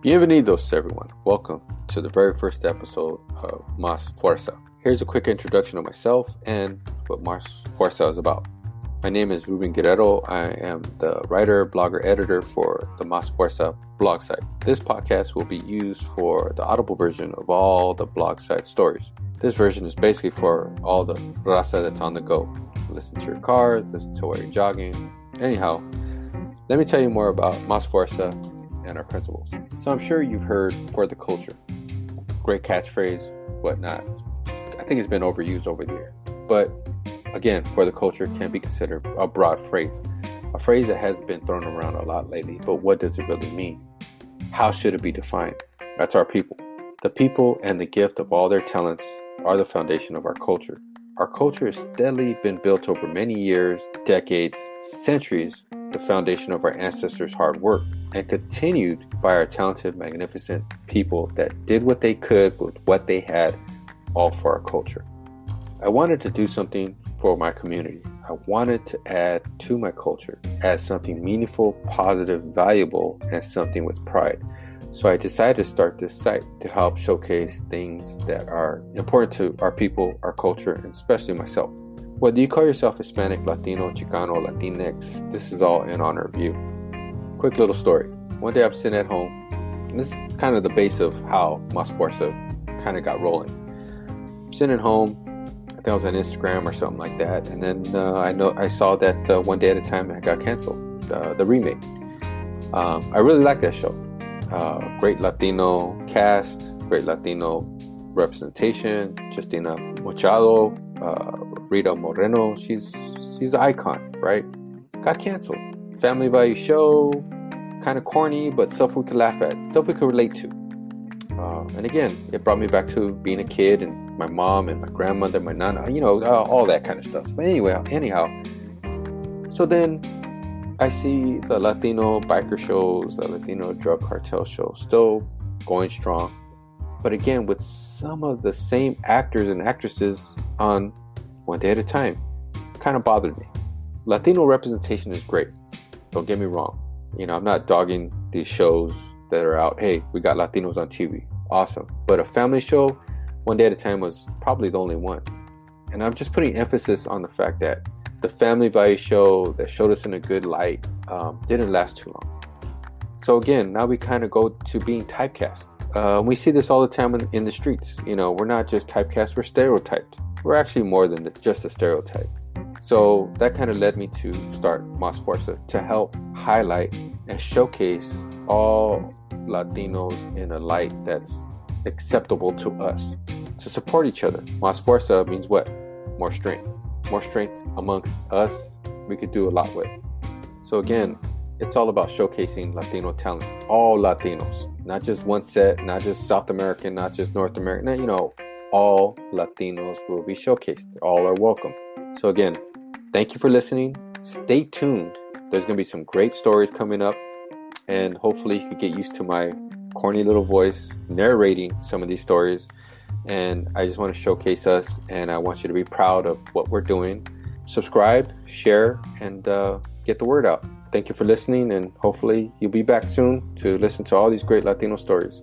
Bienvenidos, everyone. Welcome to the very first episode of Más Fuerza. Here's a quick introduction of myself and what Más Fuerza is about. My name is Ruben Guerrero. I am the writer, blogger, editor for the Más Fuerza blog site. This podcast will be used for the audible version of all the blog site stories. This version is basically for all the raza that's on the go. Listen to your cars, listen to while you're jogging. Anyhow, let me tell you more about Más Fuerza and our principles. So I'm sure you've heard for the culture. Great catchphrase, whatnot. I think it's been overused over the year. But again, for the culture can be considered a broad phrase. A phrase that has been thrown around a lot lately, but what does it really mean? How should it be defined? That's our people. The people and the gift of all their talents are the foundation of our culture. Our culture has steadily been built over many years, decades, centuries, the foundation of our ancestors' hard work, and continued by our talented, magnificent people that did what they could with what they had, all for our culture. I wanted to do something for my community. I wanted to add to my culture, add something meaningful, positive, valuable, and something with pride. So I decided to start this site to help showcase things that are important to our people, our culture, and especially myself. Whether you call yourself Hispanic, Latino, Chicano, Latinx, this is all in honor of you. Quick little story. One day I'm sitting at home, and this is kind of the base of how Más Fuerza kind of got rolling. I'm sitting at home, I think I was on Instagram or something like that, and then I saw that One Day at a Time it got canceled, the remake. I really like that show. Great Latino cast, great Latino representation. Justina Machado, Rita Moreno, she's an icon, right? It got canceled. Family value show, kind of corny, but stuff we could laugh at, stuff we could relate to. And again, it brought me back to being a kid and my mom and my grandmother, my nana, all that kind of stuff. But anyhow, so then I see the Latino biker shows, the Latino drug cartel shows still going strong. But again, with some of the same actors and actresses on One Day at a Time, kind of bothered me. Latino representation is great. Don't get me wrong. I'm not dogging these shows that are out. Hey, we got Latinos on TV. Awesome. But a family show, One Day at a Time was probably the only one. And I'm just putting emphasis on the fact that the family value show that showed us in a good light didn't last too long. So again, now we kind of go to being typecast. We see this all the time in the streets. We're not just typecast, we're stereotyped. We're actually more than just a stereotype. So that kind of led me to start Más Fuerza to help highlight and showcase all Latinos in a light that's acceptable to us, to support each other. Más Fuerza means what? More strength. More strength amongst us, we could do a lot with. So again, it's all about showcasing Latino talent. All Latinos, not just one set, not just South American, not just North American. All Latinos will be showcased. All are welcome. So again, thank you for listening. Stay tuned. There's going to be some great stories coming up. And hopefully you can get used to my corny little voice narrating some of these stories. And I just want to showcase us. And I want you to be proud of what we're doing. Subscribe, share, and get the word out. Thank you for listening. And hopefully you'll be back soon to listen to all these great Latino stories.